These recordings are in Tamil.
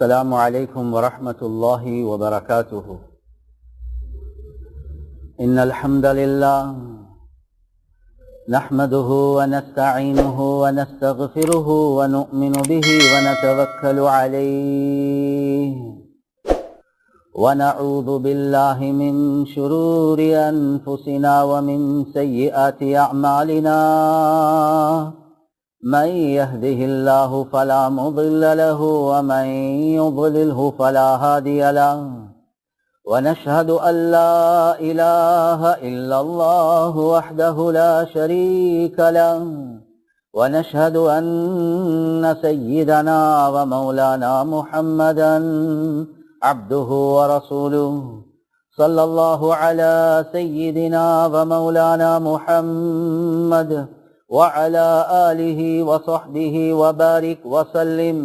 السلام عليكم ورحمة الله وبركاته. إن الحمد لله نحمده ونستعينه ونستغفره ونؤمن به ونتوكل عليه ونعوذ بالله من شرور أنفسنا ومن سيئات أعمالنا. من يهده الله فلا مضل له ومن يضلله فلا هادي له. ونشهد أن لا إله إلا الله وحده لا شريك له. ونشهد أن سيدنا ومولانا محمدا عبده ورسوله. صلى الله على سيدنا ومولانا محمد وعلى آله وصحبه وبارك وسلم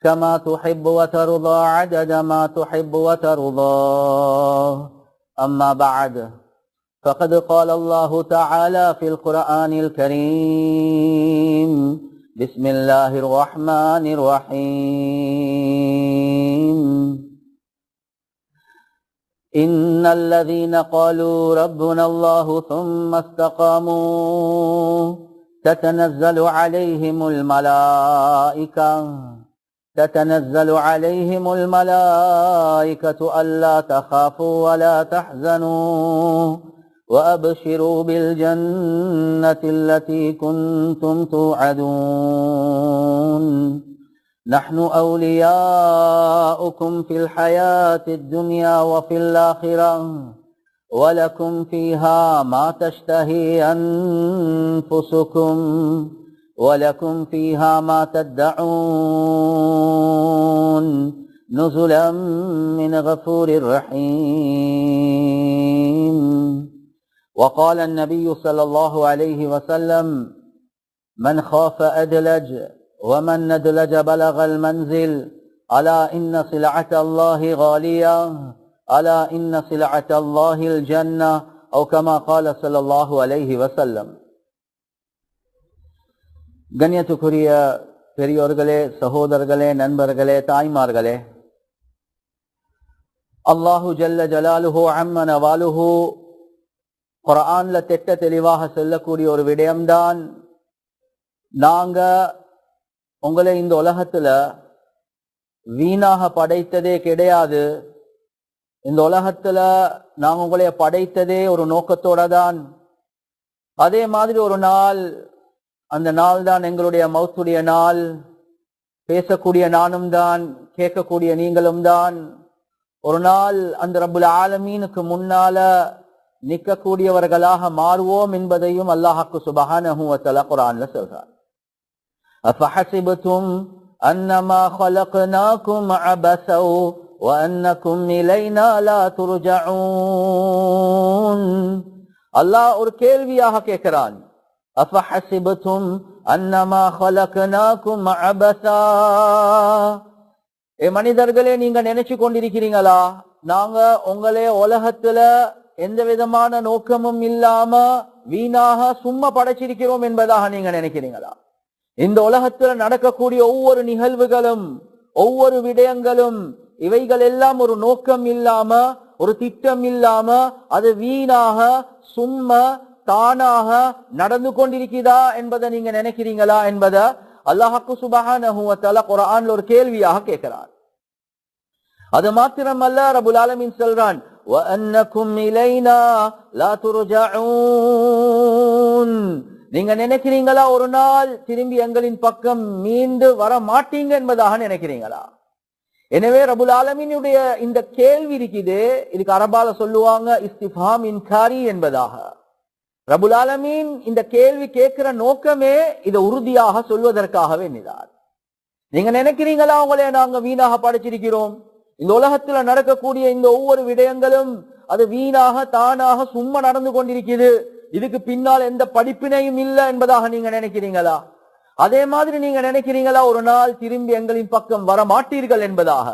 كما تحب وترضى عدد ما تحب وترضى. أما بعد، فقد قال الله تعالى في القرآن الكريم: بسم الله الرحمن الرحيم. إن الذين قالوا ربنا الله ثم استقاموا تتنزل عليهم الملائكة ألا تخافوا ولا تحزنوا وأبشروا بالجنة التي كنتم توعدون. نحن أولياؤكم في الحياة الدنيا وفي الآخرة ولكم فيها ما تشتهي أنفسكم ولكم فيها ما تدعون نزلا من غفور رحيم. وقال النبي صلى الله عليه وسلم: من خاف أدلج ومن ندلج بلغ المنزل. ألا إن سلعة الله غالية. ألا إن سلعة الله الجنة. أو كما قال صلى الله عليه وسلم. கண்ணியத்துக்குரிய பெரியோர்களே, சகோதரர்களே, நண்பர்களே, தாய்மார்களே, அல்லாஹு ஜல்ல ஜலாலுஹு அம்ம நவாலுஹு குர்ஆன்ல திட்ட தெளிவாக சொல்லக்கூடிய ஒரு விடயம்தான், நாங்க உங்களை இந்த உலகத்துல வீணாக படைத்ததே கிடையாது. இந்த உலகத்துல நாங்க உங்களை படைத்ததே ஒரு நோக்கத்தோட தான். அதே மாதிரி ஒரு நாள், அந்த நாள் தான் எங்களுடைய மௌத்துடைய நாள். பேசக்கூடிய நானும் தான், கேட்கக்கூடிய நீங்களும் தான். ஒரு நாள் அந்த ரப்புல் ஆலமீனுக்கு முன்னால நிற்கக்கூடியவர்களாக மாறுவோம் என்பதையும் அல்லாஹ்க்கு சுப்ஹானஹு வ தஆலா குர்ஆன்ல சொல்றார். அஃபஹஸிபதும் அன்னமா خلقناكم عبثا وأنكم إلينا لا ترجعون. அல்லாஹ் ஒரு கேள்வியாக கேட்கிறான். அஃபஹஸிபதும் அன்னமா خلقناكم عبثا. மனிதர்களே, நீங்க நினைச்சு கொண்டிருக்கிறீங்களா நாங்க உங்களே உலகத்துல எந்த விதமான நோக்கமும் இல்லாம வீணாக சும்மா படைச்சிருக்கிறோம் என்பதாக நீங்க நினைக்கிறீங்களா? இந்த உலகத்துல நடக்கக்கூடிய ஒவ்வொரு நிகழ்வுகளும், ஒவ்வொரு விடயங்களும், இவைகள் எல்லாம் ஒரு நோக்கம் இல்லாம, ஒரு திட்டம் இல்லாம, அது வீணாக சும்மா தானாக நடந்து கொண்டிருக்கிறதா என்பதை நீங்க நினைக்கிறீங்களா என்பதை அல்லாஹ்க்கு சுப்ஹானஹு வ தஆலா குர்ஆன்ல ஒரு கேள்வியாக கேட்கிறார். அது மாத்திரமல்ல, ரப்புல் ஆலமீன் சொல்றான்: வ அன்னகும் இலைனா லா துர்ஜஊன். நீங்க நினைக்கிறீங்களா ஒரு நாள் திரும்பி எங்களின் பக்கம் மீண்டு வர மாட்டீங்க என்பதாக நினைக்கிறீங்களா? எனவே ரப்புல் ஆலமீனுடைய இந்த கேள்வி இருக்குது, இதுக்கு அரபால சொல்லுவாங்க இஸ்திஃபாம் இன்காரி என்பதாக. ரப்புல் ஆலமீன் இந்த கேள்வி கேட்கிற நோக்கமே இதை உறுதியாக சொல்வதற்காகவே நிதார். நீங்க நினைக்கிறீங்களா உங்களே நாங்க வீணாக படைச்சிருக்கிறோம்? இந்த உலகத்துல நடக்கக்கூடிய இந்த ஒவ்வொரு விடயங்களும் அது வீணாக தானாக சும்மா நடந்து கொண்டிருக்கிறது, இதுக்கு பின்னால் எந்த படிப்பினையும் இல்லை என்பதாக நீங்க நினைக்கிறீங்களா? அதே மாதிரி நீங்க நினைக்கிறீங்களா ஒரு நாள் திரும்பி எங்களின் பக்கம் வர மாட்டீர்கள் என்பதாக?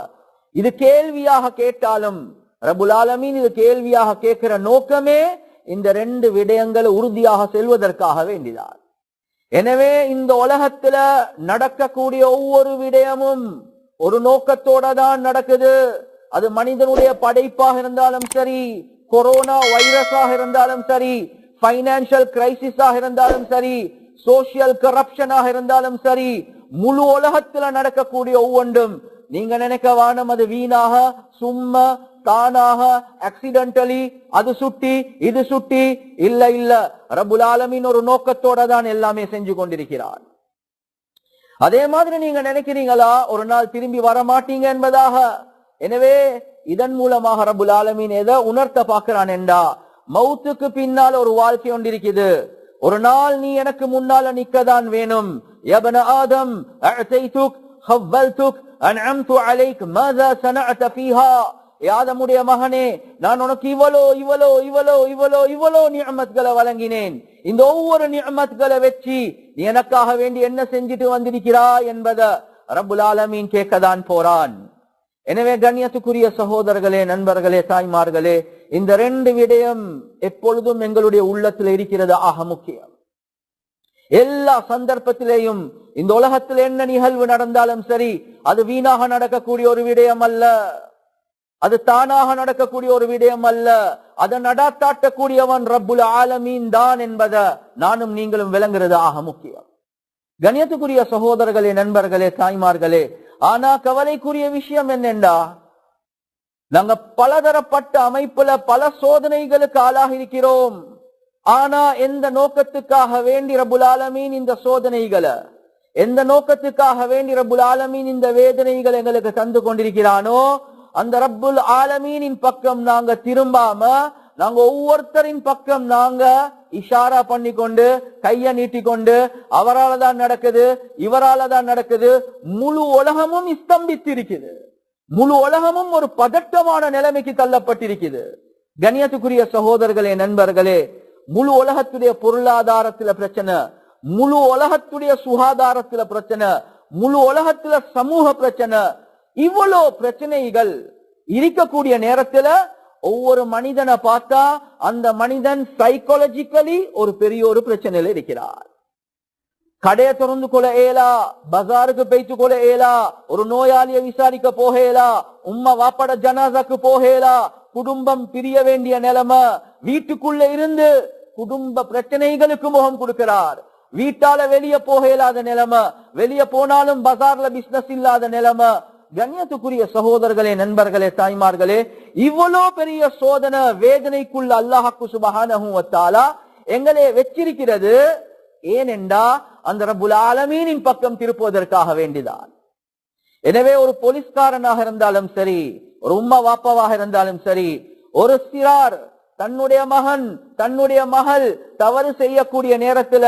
இது கேள்வியாக கேட்டாலும் ரப்புல் ஆலமீன் இது கேள்வியாக கேட்கிற நோக்கமே இந்த ரெண்டு விடயங்களை உறுதியாக செல்வதற்காக வேண்டினார். எனவே இந்த உலகத்துல நடக்கக்கூடிய ஒவ்வொரு விடயமும் ஒரு நோக்கத்தோட தான் நடக்குது. அது மனிதனுடைய படைப்பாக இருந்தாலும் சரி, கொரோனா வைரஸாக இருந்தாலும் சரி, பைனான்சியல் கிரைசிஸாக இருந்தாலும் சரி, சோசியல் கரப்ஷனாக இருந்தாலும் சரி, முழு உலகத்துல நடக்கக்கூடிய ஒவ்வொன்றும் நீங்க நினைக்க வானம் அது வீணாக சும்மா தானாக ஆக்சிடென்டலி அது சுட்டி இது சுட்டி இல்ல இல்ல. ரப்புல் ஆலமீன் ஒரு நோக்கத்தோட தான் எல்லாமே செஞ்சு கொண்டிருக்கிறார். அதே மாதிரி நீங்க நினைக்கிறீங்களா ஒரு நாள் திரும்பி வர மாட்டீங்க என்பதாக? எனவே இதன் மூலமாக ரப்புல் ஆலமீன் எதை உணர்த்த பார்க்கிறான் என்றா, மௌத்துக்கு பின்னால் ஒரு வாழ்க்கை ஒன்றிருக்குது. ஒரு நாள் நீ எனக்கு முன்னால நிக்கதான் வேணும். யப்ன ஆதம் அஅதைதுக் ஹவ்வல்துக் அன்அம்து அலைக் மாதா சனஅத ஃபீஹா. ஆதமுடைய மகனே, நான் உனக்கு இவ்வளோ இவ்வளோ இவ்வளோ இவ்வளோ இவ்வளோ நிஅமத்களை வழங்கினேன். இந்த ஒவ்வொரு நிஅமத்களை வச்சு நீ எனக்காக வேண்டி என்ன செஞ்சுட்டு வந்திருக்கிறாய் என்பதை ரப்புல் ஆலமீன் கேட்கதான் போறான். எனவே கண்ணியத்துக்குரிய சகோதரர்களே, நண்பர்களே, தாய்மார்களே, இந்த ரெண்டு விடயம் எப்பொழுதும் எங்களுடைய உள்ளத்தில் இருக்கிறது ஆக முக்கியம். எல்லா சந்தர்ப்பத்திலேயும் இந்த உலகத்தில் என்ன நிகழ்வு நடந்தாலும் சரி, அது வீணாக நடக்கக்கூடிய ஒரு விடயம் அல்ல, அது தானாக நடக்கக்கூடிய ஒரு விடயம் அல்ல. அதை நடாத்தாட்டக்கூடியவன் ரப்புல் ஆலமீன் தான் என்பதை நானும் நீங்களும் விளங்குறது ஆக முக்கியம். கண்ணியத்துக்குரிய சகோதரர்களே, நண்பர்களே, தாய்மார்களே, ஆனா கவலைக்குரிய விஷயம் என்னென்றா, நாங்க பலதரப்பட்ட அமைப்புல பல சோதனைகளுக்கு ஆளாக இருக்கிறோம். ஆனா எந்த நோக்கத்துக்காக வேண்டி ரப்புல் ஆலமீன் இந்த சோதனைகளை, எந்த நோக்கத்துக்காக வேண்டி ரப்புல் ஆலமீன் இந்த வேதனைகளை எங்களுக்கு தந்து கொண்டிருக்கிறானோ, அந்த ரப்புல் ஆலமீனின் பக்கம் நாங்க திரும்பாம, நாங்க ஒவ்வொருத்தரின் பக்கம் நாங்க இஷாரா பண்ணி கொண்டு கைய நீட்டி கொண்டு அவரால் தான் நடக்குது, இவரால தான் நடக்குது, முழு உலகமும் ஸ்தம்பித்திருக்குது. முழு உலகமும் ஒரு பதட்டமான நிலைமைக்கு தள்ளப்பட்டிருக்குது. கண்ணியத்துக்குரிய சகோதரர்களே, நண்பர்களே, முழு உலகத்துடைய பொருளாதாரத்துல பிரச்சனை, முழு உலகத்துடைய சுகாதாரத்துல பிரச்சனை, முழு உலகத்துல சமூக பிரச்சனை, இவ்வளோ பிரச்சனைகள் இருக்கக்கூடிய நேரத்துல ஒவ்வொரு மனிதனை பார்த்தா அந்த மனிதன் சைக்காலஜிக்கலி ஒரு பெரிய ஒரு பிரச்சனையில இருக்கிறார். கடையை திறந்து கொள்ள ஏலா, பஜாருக்கு போய்த்து கொள்ள ஏலா, ஒரு நோயாளியை விசாரிக்க போகலா, உம்மா வாப்பட ஜனாசாக்கு போகலா, குடும்பம் பிரிய வேண்டிய நிலைமை, வீட்டுக்குள்ள இருந்து குடும்ப பிரச்சனைகளுக்கு முகம் கொடுக்கிறார். வீட்டால வெளியே போக இயலாத நிலைமை, வெளியே போனாலும் பஜார்ல பிசினஸ் இல்லாத நிலைமை. கண்ணியத்துக்குரிய சகோதரர்களே, நண்பர்களே, தாய்மார்களே, இவ்வளோ பெரிய சோதனை வேதனைக்குள்ள அல்லாஹ்வு சுப்ஹானஹு வ தஆலா எங்களை வெச்சிருக்கிறது ஏனென்றா அந்த ரப்புல் ஆலமீனின் பக்கம் திருப்புவதற்காக வேண்டிதான். எனவே ஒரு போலீஸ்காரனாக இருந்தாலும் சரி, ஒரு உம்மா வாப்பாவாக இருந்தாலும் சரி, ஒரு சிறார் தன்னுடைய மகன் தன்னுடைய மகள் தவறு செய்யக்கூடிய நேரத்துல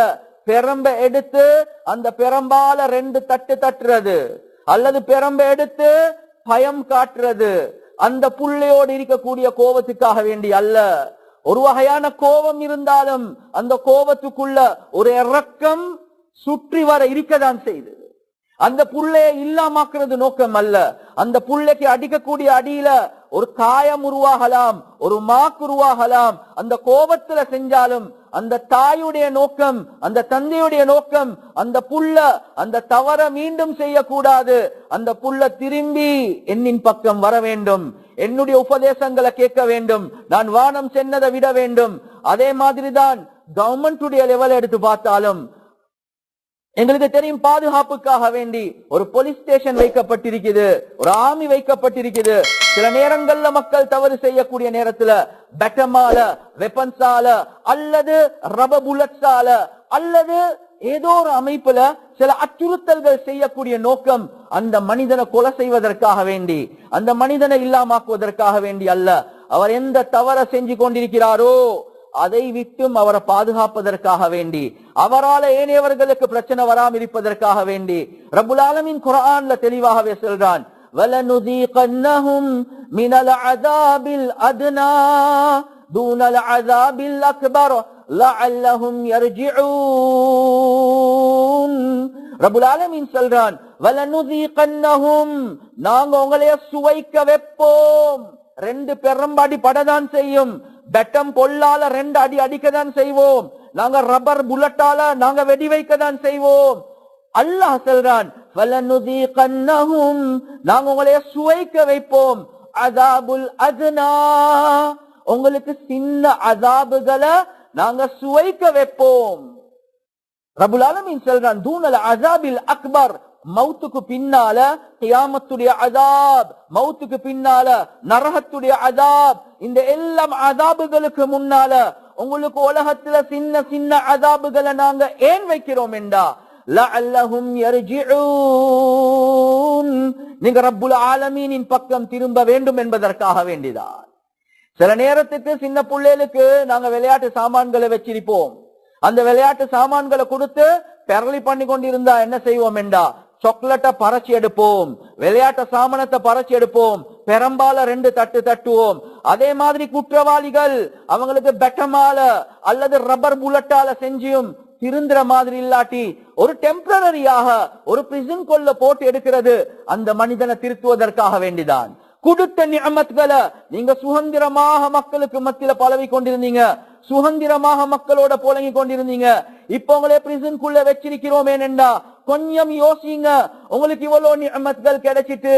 பெரம்ப எடுத்து அந்த பெரம்பால 2 தட்டு தட்டுறது அல்லது பெரம்ப எடுத்து பயம் காட்டுறது அந்த புள்ளையோடு இருக்கக்கூடிய கோபத்துக்காக வேண்டி அல்ல. ஒரு வகையான கோபம் இருந்தாலும் அந்த கோபத்துக்குள்ள ஒரு இரக்கம் சுற்றி வர இருக்கதான் செய்து. அந்த புள்ளையை இல்லாமாக்குறது நோக்கம் அல்ல. அந்த புள்ளைக்கு அடிக்கக்கூடிய அடியில ஒரு காயம் உருவாகலாம், ஒரு மாக்கு உருவாகலாம். அந்த கோபத்துல செஞ்சாலும் அந்த தாயுடைய நோக்கம், அந்த தந்தையுடைய நோக்கம், அந்த புள்ள அந்த தவற மீண்டும் செய்யக்கூடாது. அந்த புள்ள திரும்பி என்னின் பக்கம் வர வேண்டும், என்னுடைய உபதேசங்களை கேட்க வேண்டும், நான் வானம் சென்னதை விட வேண்டும். அதே மாதிரிதான் கவர்மெண்டுடைய லெவல் எடுத்து பார்த்தாலும் எங்களுக்கு தெரியும், பாதுகாப்புக்காக வேண்டி ஒரு போலீஸ் ஸ்டேஷன் வைக்கப்பட்டிருக்குது, ஒரு ஆர்மி வைக்கப்பட்டிருக்குது. சில நேரங்கள்ல மக்கள் தவறு செய்யக்கூடிய நேரத்துல பேட்டமால, வெப்பன்ஸால அல்லது ரப்பர் புல்லட்ஸால அல்லது ஏதோ ஒரு அமைப்புல சில அச்சுறுத்தல்கள் செய்யக்கூடிய நோக்கம் அந்த மனிதனை கொலை செய்வதற்காக வேண்டி, அந்த மனிதனை இல்லாமாக்குவதற்காக வேண்டி அல்ல. அவர் எந்த தவற செஞ்சு கொண்டிருக்கிறாரோ அதை விட்டும் அவரை பாதுகாப்பதற்காக வேண்டி, அவரால் ஏனையவர்களுக்கு பிரச்சனை வராமல் இருப்பதற்காக வேண்டி ரப்புல் ஆலமீன் குர்ஆன்ல தெளிவாகவே சொல்றான், வலனுதீகன்னஹும் மினல் அஸாபில் அத்னா தூனல் அஸாபில் அக்பர் லஅல்லஹும் யர்ஜிஊன். ரப்புல் ஆலமீன் சொல்றான், வலனுதீகன்னஹும், நாங்க உங்களை சுவைக்க வைப்போம். 2 பெரம்பாடி படதான் செய்யும், பெட்டம் பொல்லால 2 அடி அடிக்கதான் செய்வோம், நாங்க ரப்பர் புல்லட்டால நாங்க வெடி வைக்கதான் செய்வோம். அல்லாஹ் சொல்றான், ஃபலனுதீகன்னஹும் நாங்க உங்களை சுவைக்க வைப்போம் அஸாபுல் அத்னா உங்களுக்கு சின்ன அஸாபுகளை நாங்க சுவைக்க வைப்போம். ரப்புல் ஆலமீன் சொல்றான் தூனல் அஸாபில் அக்பர் மௌத்துக்கு பின்னால கியாமத்துடைய அஸாப், மௌத்துக்கு பின்னால நரகத்துடைய அஸாப், இந்த எல்லாம் அஸாபுகளுக்கு முன்னால உங்களுக்கு உலகத்துல சின்ன சின்ன அஸாபுகளை நாங்க ஏன் வைக்கிறோம் என்றா லஅல்லஹும் யர்ஜிஊன் நீங்க ரப்புல் ஆலமீனின் பக்கம் திரும்ப வேண்டும் என்பதற்காக வேண்டிதான். சில நேரத்துக்கு சின்ன பிள்ளைகளுக்கு நாங்க விளையாட்டு சாமான்களை வச்சிருப்போம். அந்த விளையாட்டு சாமான்களை கொடுத்து பெரளி பண்ணி கொண்டிருந்தா என்ன செய்வோம் என்றா சாக்லேட்டை பறச்சி எடுப்போம், விளையாட்டு சாமானத்தை பறச்சி எடுப்போம், பெரம்பால 2 தட்டு தட்டுவோம். அதே மாதிரி குற்றவாளிகள் அவங்களுக்கு பெட்டமால அல்லது ரப்பர் புல்லட்டால செஞ்சியும் திருந்துற மாதிரி இல்லாட்டி ஒரு டெம்பரரியாக ஒரு பிரிசன் கொள்ள போட்டு எடுக்கிறது அந்த மனிதனை திருத்துவதற்காக வேண்டிதான். கொடுத்த நிஅமத்களை நீங்க சுதந்திரமாக மக்களுக்கு மத்தியில பழவி கொண்டிருந்தீங்க, சுதந்திரமாக மக்களோட புழங்கி கொண்டிருந்தீங்க. இப்ப உங்களே பிரிசனுக்குள்ள வச்சிருக்கிறோம் ஏனென்றா கொஞ்சம் யோசிங்க. உங்களுக்கு இவ்வளவு நிஅமத்கள் கிடைச்சிட்டு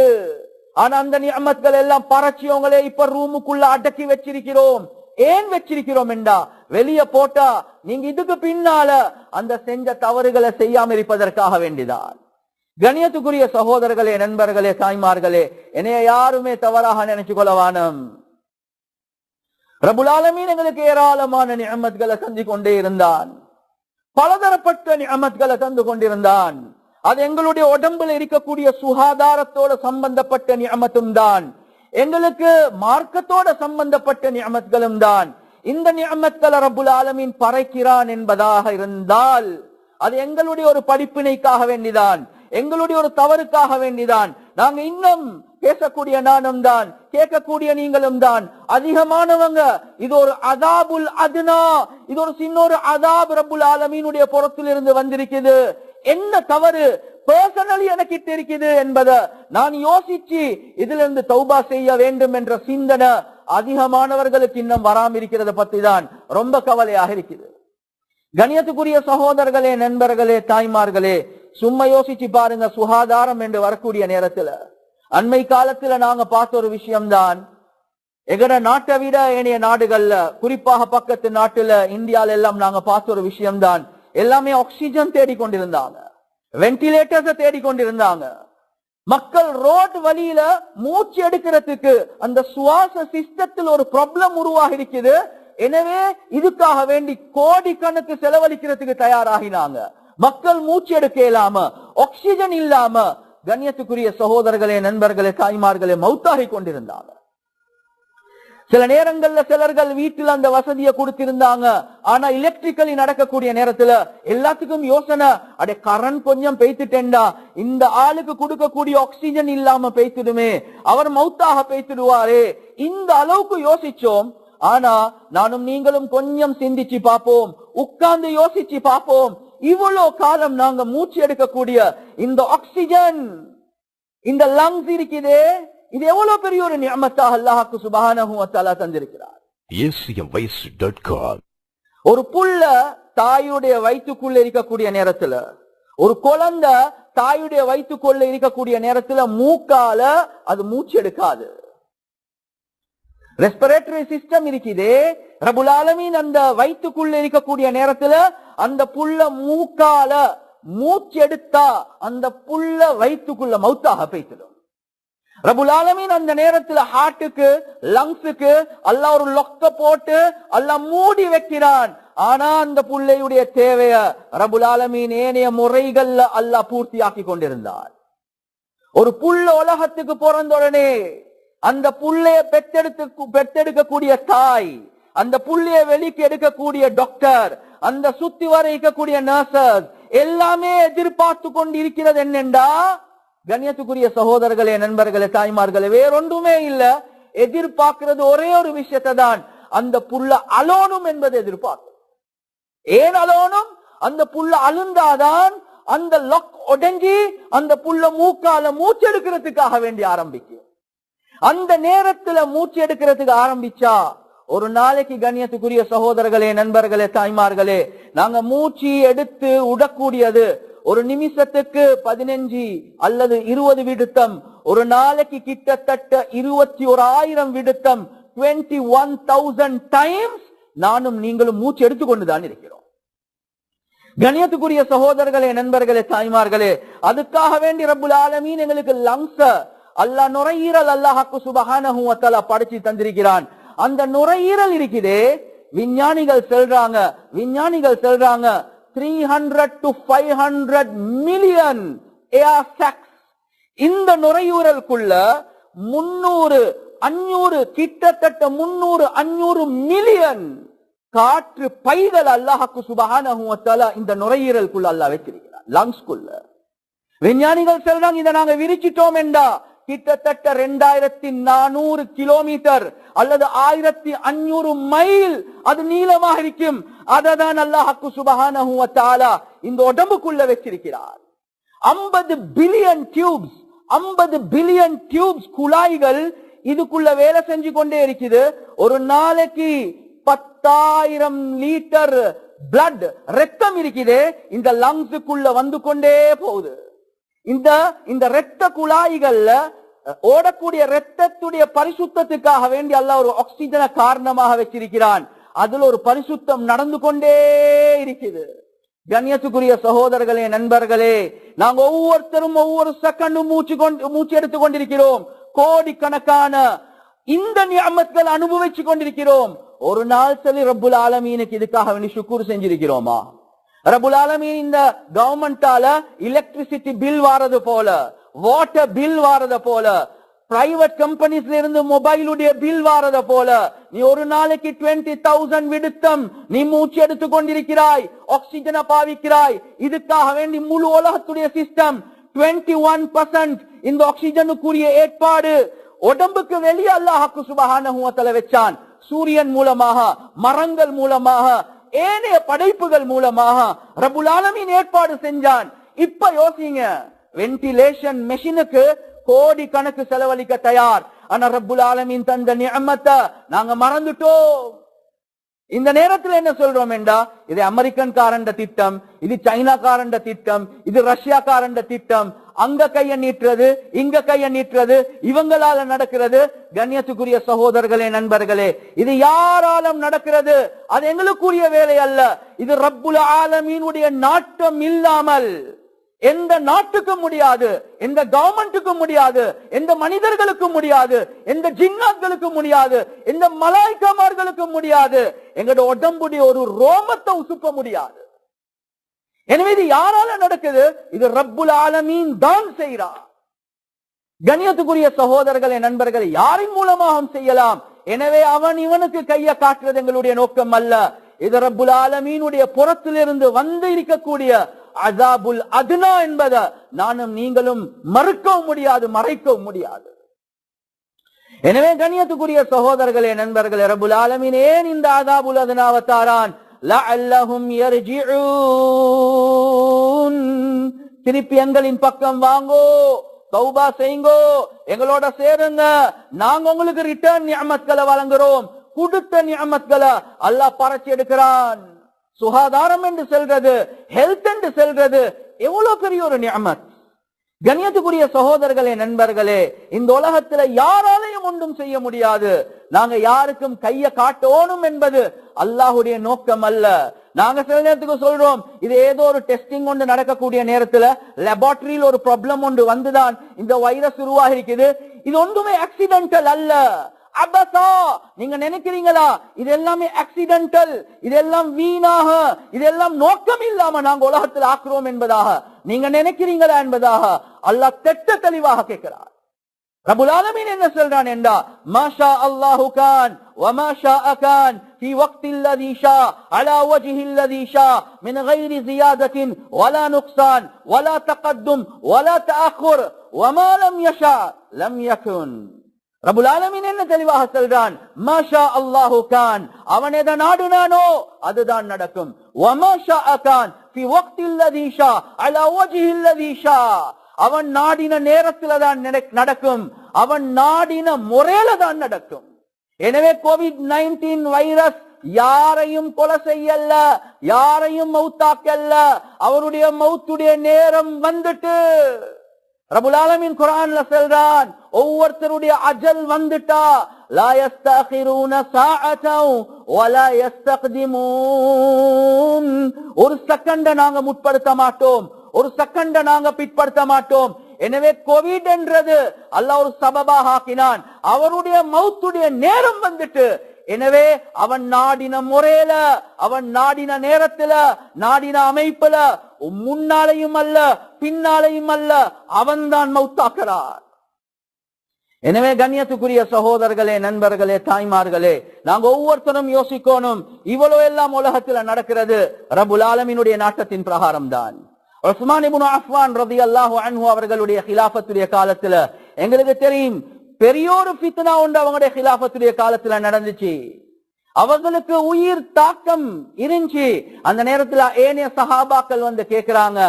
ஆனா அந்த நிஅமத்கள் எல்லாம் பறச்சி உங்களே இப்ப ரூமுக்குள்ள அடக்கி வச்சிருக்கிறோம். ஏன் வச்சிருக்கிறோம் என்றா வெளியே போட்டா நீங்க இதுக்கு பின்னால அந்த செஞ்ச தவறுகளை செய்யாம இருப்பதற்காக வேண்டிதான். கண்ணியத்துக்குரிய சகோதரர்களே, நண்பர்களே, தாய்மார்களே, என்னைய யாருமே தவறாக நினைச்சு கொள்ளவானம். ரப்புல் ஆலமீன் எங்களுக்கு ஏராளமான நிஅமத்களை தந்து கொண்டே இருந்தான், பலதரப்பட்ட நிஅமத்களை தந்து கொண்டிருந்தான். அது எங்களுடைய உடம்புல இருக்கக்கூடிய சுகாதாரத்தோட சம்பந்தப்பட்ட நிஅமத்தும் தான், எங்களுக்கு மார்க்கத்தோட சம்பந்தப்பட்ட நிஅமத்களும் தான். இந்த நிஅமத்களை ரப்புல் ஆலமீன் பறைக்கிறான் என்பதாக இருந்தால் அது எங்களுடைய ஒரு படிப்பினைக்காக வேண்டிதான், எங்களுடைய ஒரு தவறுக்காக வேண்டிதான். நாங்க இன்னும் பேசக்கூடிய நானும் தான், கேட்கக்கூடிய நீங்களும் தான் அதிகமானவங்க இது ஒரு அஸாபுல் அத்னா, இது ஒரு சின்ன ஒரு அஸாப் ரப்புல் ஆலமீனுடைய புறத்திலிருந்து வந்திருக்குது. என்ன தவறு பர்சனலி எனக்கு இருக்குது என்பதை நான் யோசிச்சு இதிலிருந்து தௌபா செய்ய வேண்டும் என்ற சிந்தனை அதிகமானவர்களுக்கு இன்னும் வராம இருக்கிறத பத்தி தான் ரொம்ப கவலையாக இருக்குது. கண்ணியத்துக்குரிய சகோதரர்களே, நண்பர்களே, தாய்மார்களே, சும்மா யோசிச்சு பாருங்க. சுகாதாரம் என்று வரக்கூடிய நேரத்துல அண்மை காலத்துல நாங்க பார்த்த ஒரு விஷயம்தான், எங்கட நாட்டை விட ஏனைய நாடுகள்ல குறிப்பாக பக்கத்து நாட்டுல இந்தியால எல்லாம் நாங்க பார்த்த ஒரு விஷயம்தான், எல்லாமே ஆக்சிஜன் தேடிக்கொண்டிருந்தாங்க, வென்டிலேட்டர்ஸ் தேடிக்கொண்டிருந்தாங்க. மக்கள் ரோட் வழியில மூச்சு எடுக்கிறதுக்கு அந்த சுவாச சிஸ்டத்தில் ஒரு ப்ராப்ளம் உருவாகி இருக்குது. எனவே இதுக்காக வேண்டி கோடிக்கணக்கு செலவழிக்கிறதுக்கு தயாராகினாங்க. மக்கள் மூச்சு எடுக்க இல்லாம, ஆக்சிஜன் இல்லாம கண்ணியத்துக்குரிய சகோதரர்களே, நண்பர்களே, தாய்மார்களே மௌத்தாகி கொண்டிருந்தாங்க. சில நேரங்கள்ல சிலர்கள் வீட்டில் அந்த வசதியை கொடுத்திருந்தாங்க. ஆனா எலக்ட்ரிக்கலி நடக்கக்கூடிய நேரத்துல எல்லாத்துக்கும் யோசனை, அடே கரண்ட் கொஞ்சம் பெய்த்துட்டேன்டா, இந்த ஆளுக்கு கொடுக்கக்கூடிய ஆக்சிஜன் இல்லாம பெய்த்துடுமே, அவர் மௌத்தாக பெய்த்துடுவாரே. இந்த அளவுக்கு யோசிச்சோம். ஆனா நானும் நீங்களும் கொஞ்சம் சிந்திச்சு பார்ப்போம், உட்கார்ந்து யோசிச்சு பார்ப்போம். இவ்வளவு காலம் நாங்க மூச்சு எடுக்கக்கூடிய இந்த ஆக்சிஜன், இந்த லங்ஸ் இருக்குதே, இது எவ்வளவு பெரிய ஒரு நிஅமத்தாக அல்லாஹ்வுக்கு சுப்ஹானஹு வ தஆலா தந்திருக்கிறார். ஒரு புள்ள தாயுடைய வயிற்றுக்குள்ள இருக்கக்கூடிய நேரத்துல, ஒரு குழந்தை தாயுடைய வயிற்றுக்குள்ள இருக்கக்கூடிய நேரத்துல மூக்கால அது மூச்சு எடுக்காது. ரெஸ்பிரேட்டரி சிஸ்டம் இருக்குதே, ரப்புல் ஆலமீன் அந்த வயிற்றுக்குள்ள இருக்கக்கூடிய நேரத்துல அந்த புள்ள மூக்கால மூச்சு எடுத்தா அந்த புள்ள வயிற்றுக்குள்ள மௌத்தாக போய்த்திடும். ரப்புல் ஆலமீன் அந்த நேரத்துல ஹார்ட்டுக்கு, லங்ஸுக்கு அல்லாஹ் ஒரு லொக்க போட்டு அல்லாஹ் மூடி வைக்கிறான். ஆனா அந்த புள்ளையுடைய தேவைய ரப்புல் ஆலமீன் ஏனைய முறைகள்ல அல்லாஹ் பூர்த்தியாக்கி கொண்டிருந்தார். ஒரு புள்ள உலகத்துக்கு பிறந்த உடனே அந்த புள்ளைய பெத்தெடுக்கக்கூடிய தாய், அந்த புள்ளைய வெளிக்கு எடுக்கக்கூடிய டாக்டர், அந்த சுத்தி வர இருக்கக்கூடிய நர்சஸ் எல்லாமே எதிர்பார்த்து கொண்டு இருக்கிறது என்னென்றா, கண்ணியத்துக்குரிய சகோதரர்களே, நண்பர்களே, தாய்மார்களே, வேறொன்றுமே இல்ல. எதிர்பார்க்கிறது ஒரே ஒரு விஷயத்தை தான், அந்த புள்ள அலோனும் என்பது எதிர்பார்க்கும். ஏன் அலோனும்? அந்த புள்ள அழுந்தாதான் அந்த லொக் உடைஞ்சி அந்த புள்ள மூக்கால மூச்சு எடுக்கிறதுக்காக வேண்டி ஆரம்பிக்கும். அந்த நேரத்துல மூச்சு எடுக்கிறதுக்கு ஆரம்பிச்சா ஒரு நாளைக்கு கண்ணியத்துக்குரிய சகோதரர்களே, நண்பர்களே, தாய்மார்களே, நாங்க மூச்சு எடுத்து உடக்கூடியது ஒரு நிமிஷத்துக்கு 15 அல்லது 20 விடுத்தம், ஒரு நாளைக்கு கிட்டத்தட்ட 21,000 விடுத்தம், 21,000 டைம்ஸ் நானும் நீங்களும் மூச்சு எடுத்துக்கொண்டுதான் இருக்கிறோம். கண்ணியத்துக்குரிய சகோதரர்களே, நண்பர்களே, தாய்மார்களே, அதுக்காக வேண்டி ரப்புல் ஆலமீன் எங்களுக்கு லங்ஸ அல்லாஹ் நுரையீரல் அல்லாஹ் சுப்ஹானஹு வ தஆலா படைச்சு தந்திருக்கிறான். அந்த நுரையீரல் இருக்குதே, விஞ்ஞானிகள் சொல்றாங்க 300 to 500 மில்லியன் ஏர் சாக்ஸ் இந்த நுரையீரலுக்குள்ள 300-500 கிட்டத்தட்ட 300-500 மில்லியன் காற்று பைகள் அல்லாஹ் சுப்ஹானஹு வ தஆலா இந்த நுரையீரலுக்குள்ள அல்லாஹ் வச்சிருக்கிறான், லங்ஸ்க்குள்ள. விஞ்ஞானிகள் சொல்றாங்க, இதை நாங்க விரிச்சிட்டோம் என்றா கிட்டத்தட்ட 2400 கிலோமீட்டர் அல்லது 1500 மைல் அது நீளமாக இருக்கும். அததான் அல்லாஹ் சுப்ஹானஹு வ தஆலா இந்த உடம்புக்குள்ள வச்சிருக்கிறார். 50 பில்லியன் டியூப்ஸ் குழாய்கள் இதுக்குள்ள வேலை செஞ்சு கொண்டே இருக்குது. ஒரு நாளைக்கு 10,000 லிட்டர் பிளட் ரத்தம் இருக்குது, இந்த லங்ஸுக்குள்ள வந்து கொண்டே போகுது. இந்த இரத்த குழாய்கள்ல ஓடக்கூடிய இரத்தத்துடைய பரிசுத்தத்துக்காக வேண்டி அல்லாஹ் ஒரு ஆக்சிஜனை காரணமாக வச்சிருக்கிறான். அதுல ஒரு பரிசுத்தம் நடந்து கொண்டே இருக்குது. கண்ணியத்துக்குரிய சகோதரர்களே, நண்பர்களே, நாங்க ஒவ்வொருத்தரும் ஒவ்வொரு செகண்டும் மூச்சு எடுத்துக் கொண்டிருக்கிறோம். கோடிக்கணக்கான இந்த நிஅமத்கள் அனுபவிச்சு கொண்டிருக்கிறோம். ஒரு நாள் சரி ரப்புல் ஆலமீனுக்கு இதுக்காக வேண்டி ஷுக்ர் செஞ்சிருக்கிறோமா? ரப்புல் ஆலமீன் இந்த கவர்மெண்டால எலக்ட்ரிசிட்டி பில் வாரது போல, வாட்டர் பில் வாரது போல, பிரைவேட் கம்பெனிஸ்ல இருந்து மொபைலுடைய பில் வாரத போல, நீ ஒரு நாளைக்கு 20,000 விடுத்தம் நீ மூச்சு எடுத்துக் கொண்டிருக்கிறாய், ஆக்சிஜனை பாவிக்கிறாய். இதுக்காக வேண்டி முழு உலகத்துடைய சிஸ்டம் 21% இந்த ஆக்சிஜனுக்குரிய ஏற்பாடு உடம்புக்கு வெளியே அல்லாஹ் சுப்ஹானஹு வ தஆலா வச்சான். சூரியன் மூலமாக, மரங்கள் மூலமாக, ஏனைய படைப்புகள் மூலமாக ரப்புல் ஆலமீன் ஏற்பாடு செஞ்சான். இப்ப யோசிங்க, வென்டிலேஷன் மெஷினுக்கு கோடி கணக்கு செலவழிக்க தயார். ஆனா ரப்புல் ஆலமீன் தந்த நிஅமத்தை நாங்க மறந்துட்டோம். இந்த நேரத்தில் என்ன சொல்றோம் என்றா, இது அமெரிக்கன் காரண்ட திட்டம், இது சைனா காரண்ட திட்டம், இது ரஷ்யா காரண்ட திட்டம், அங்க கைய நீட்டுறது, இங்க கைய நீட்டுறது, இவங்களால நடக்கிறது. கண்ணியத்துக்குரிய சகோதரர்களே, நண்பர்களே, இது யாராலும் நடக்கிறது? அது எங்களுக்குரிய வேலை அல்ல. இது ரப்புல் ஆலமீனுடைய நாட்டம் இல்லாமல் எந்த நாட்டுக்கும் முடியாது, எந்த கவர்மெண்ட்டுக்கும் முடியாது, எந்த மனிதர்களுக்கும் முடியாது, எந்த ஜின்னாத்களுக்கும் முடியாது, எந்த மலாய்க்காமார்களுக்கும் முடியாது, எங்களோட உடம்புடைய ஒரு ரோமத்தை உசுப்ப முடியாது. எனவே இது யாரால நடக்குது? இது ரப்புல் ஆலமீன் தான் செய்கிறார். கண்ணியத்துக்குரிய சகோதரர்களே, நண்பர்களே, யாரின் மூலமாக செய்யலாம்? எனவே அவன் இவனுக்கு கைய காட்டுறது எங்களுடைய நோக்கம் அல்ல. இது ரப்புல் ஆலமீனுடைய புறத்திலிருந்து வந்து இருக்கக்கூடிய அஸாபுல் அத்னா என்பதை நானும் நீங்களும் மறுக்கவும் முடியாது, மறைக்கவும் முடியாது. எனவே கண்ணியத்துக்குரிய சகோதரர்களே, நண்பர்களே, ரப்புல் ஆலமீன் ஏன் இந்த அஸாபுல் அத்னாவை தாரான்? லஅல்லஹும் யர்ஜிஊன், திருப்பி எங்களின் பக்கம் வாங்கோ, தௌபா செய்யுங்கோ, எங்களோட சேருங்க, நாங்க உங்களுக்கு ரிட்டர்ன் நிஅமத்களை வழங்குறோம். கொடுத்த நிஅமத்களை அல்லாஹ் பறிச்சு எடுக்கிறான். சுகாதாரம் என்று செல்றது, ஹெல்த் என்று செல்றது எவ்வளவு பெரிய ஒரு நிஅமத். கண்ணியத்துக்குரிய சகோதரர்களே, நண்பர்களே, இந்த உலகத்துல யாராலையும் ஒன்றும் செய்ய முடியாது. நாங்க யாருக்கும் கைய காட்டணும் என்பது அல்லாஹுடைய நோக்கம் அல்ல. நாங்க சில நேரத்துக்கு சொல்றோம், இது ஏதோ ஒரு டெஸ்டிங் ஒன்று நடக்கக்கூடிய நேரத்துல லேபரட்டரியில் ஒரு ப்ராப்ளம் ஒன்று வந்துதான் இந்த வைரஸ் உருவாகி இருக்குது. இது ஒன்றுமே ஆக்சிடென்டல் அல்ல. அபசா, நீங்க நினைக்கிறீங்களா இது எல்லாமே ஆக்சிடென்டல், இதெல்லாம் வீணாக, இதெல்லாம் நோக்கம் இல்லாம நாங்க உலகத்தில் ஆக்குறோம் என்பதாக நீங்க நினைக்கிறீங்களா என்பதாக அல்லாஹ் திட்ட தெளிவாக கேட்கிறார். ரப்புல் ஆலமீன் என்ன சொல்றான் என்றா, மாஷா அல்லாஹு கான் வமா ஷாஅ கான் في وقت الذي شاء على وجه الذي شاء من غير زيادة ولا نقصان ولا تقدم ولا تأخر وما لم يشاء لم يكن. ரப்புல் ஆலமீன் என்ன தெளிவாக சொல்றான்? மாஷா அல்லாஹு கான், அவன் எதை நாடுனானோ அதுதான் நடக்கும். வமா ஷாஅ கான் في وقت الذي شاء على وجه الذي شاء, அவன் நாடின நேரத்துல தான் நடக்கும், அவன் நாடின முறையில தான் நடக்கும். எனவே கோவிட்-19 வைரஸ் யாரையும் கொலை செய்யல, யாரையும் மௌத்தாக்கல்ல. அவருடைய மௌத்துடைய நேரம் வந்துட்டு ரப்புல் ஆலமீன் குர்ஆன்ல சொல்றான், ஒவ்வொருத்தருடைய அஜல் வந்துட்டா லா யஸ்தகிரூன சாஅத்தன் வலா யஸ்தக்திமூன். ஒரு செகண்ட நாங்க முற்படுத்த மாட்டோம், ஒரு செகண்ட நாங்க பிற்படுத்த மாட்டோம். எனவே கோவிட் என்றது அல்லாஹ் ஒரு சபபாக ஆக்கினான். அவருடைய மௌத்துடைய நேரம் வந்துட்டு, எனவே அவன் நாடின முறையில, அவன் நாடின நேரத்துல, நாடின அமைப்புல, முன்னாலையும் அல்ல பின்னாலையும் அல்ல, அவன்தான் மௌத்தாக்குறான். எனவே கண்ணியத்துக்குரிய சகோதரர்களே, நண்பர்களே, தாய்மார்களே, நாங்க ஒவ்வொருத்தரும் யோசிக்கணும், இவ்வளவு எல்லாம் உலகத்துல நடக்கிறது ரப்புல் ஆலமீனுடைய நாட்டத்தின் பிரகாரம் தான். உஸ்மான் இப்னு அஃபான் ரலியல்லாஹு அன்ஹு அவர்களுடைய கிலாஃபத்துடைய காலத்துல எங்களுக்கு தெரியும், பெரியோரு ஃபித்னா உண்டு அவங்களுடைய கிலாஃபத்துடைய காலத்துல நடந்துச்சு. அவங்களுக்கு உயிர் தாக்கம் இருந்துச்சு. அந்த நேரத்துல ஏனைய சஹாபாக்கள் வந்து கேக்குறாங்க,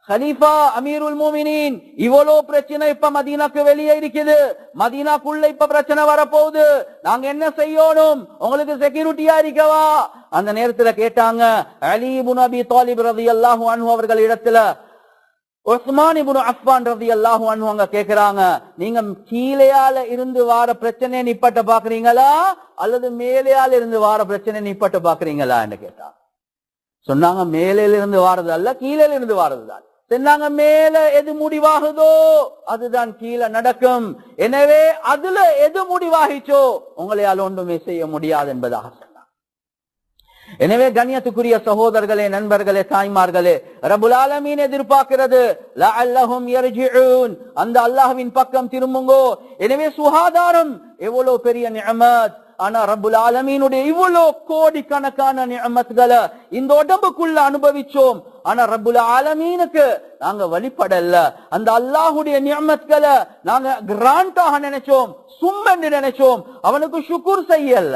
கலீஃபா அமீருல் மோமினின், இவ்வளோ பிரச்சனை இப்ப மதீனாக்கு வெளியே இருக்குது, மதீனாக்குள்ள இப்ப பிரச்சனை வரப்போகுது, நாங்க என்ன செய்யணும், உங்களுக்கு செக்யூரிட்டியா இருக்கவா? அந்த நேரத்துல கேட்டாங்க அலி இப்னு அபி தாலிப் ரலியல்லாஹு அன்ஹு அவர்கள் இடத்துல உஸ்மான் இப்னு அஃபான் ரலியல்லாஹு அன்ஹு அங்க கேக்குறாங்க, நீங்க கீழையால இருந்து வார பிரச்சனை நிப்பட்ட பாக்குறீங்களா அல்லது மேலையால இருந்து வார பிரச்சனை நிப்பட்ட பாக்குறீங்களா என்று கேட்டாங்க. சொன்னாங்க மேலையில இருந்து வாரது அல்ல, கீழே இருந்து வாரதுதான். சொன்னாங்க மேல எது முடிவாகுதோ அதுதான் கீழே நடக்கும். எனவே அதுல எது முடிவாகிச்சோ உங்களையால் ஒன்றுமே செய்ய முடியாது என்பதாக சொன்னாங்க. எனவே கண்ணியத்துக்குரிய சகோதரர்களே, நண்பர்களே, தாய்மார்களே, ரப்புல் ஆலமீன் எதிர்பார்க்கிறது லஅல்லஹும் யர்ஜிஊன், அந்த அல்லாஹ்வின் பக்கம் திரும்புங்கோ. எனவே சுகாதாரம் எவ்வளவு பெரிய நிஅமத். ஆனா ரப்புல் ஆலமீனுடைய இவ்வளவு கோடிக்கணக்கான நிஅமத்களை இந்த உடம்புக்குள்ள அனுபவிச்சோம். ஆனா ரப்புல் ஆலமீனுக்கு நாங்க வழிபடல. அந்த அல்லாஹ்வுடைய நிஅமத்களை நாங்க கிராண்டாக நினைச்சோம், சும்மென்று நினைச்சோம், அவனுக்கு ஷுக்ர் செய்யல.